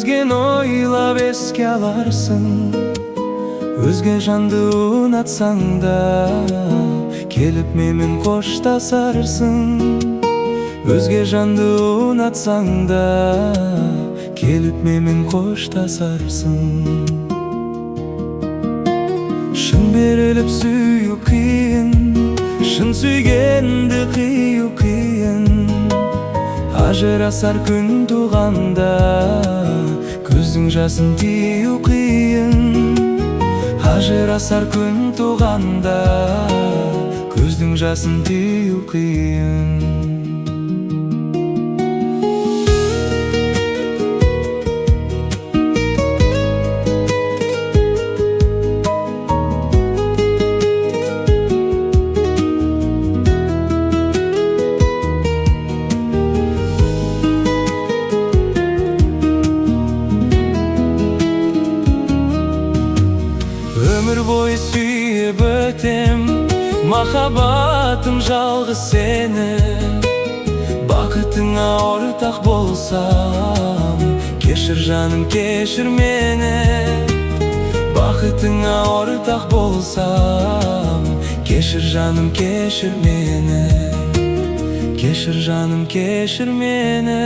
Өзгені ойлап еске аларсың, өзге жанды ұнатсаң да келіп менімен қоштасарсың. Өзге жанды ұнатсаң да келіп менімен қоштасарсың. Шын беріліп сүю қиын, шын сүйгенді қию қиын. Ажырасар күн туғанда көздің жасын тию қиын. Ажырасар күн туғанда көздің жасын тию қиын. Өмір бойы сүйіп өтем, махаббатым жалғыз сені. Бақытыңа ортақ болсам, кешір жаным, кешір мені. Бақытыңа ортақ болсам, кешір жаным, кешір мені. Кешір жаным, кешір мені.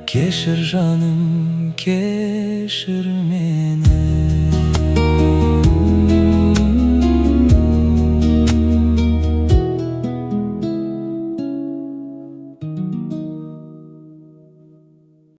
Кешір жаным, кешір мені.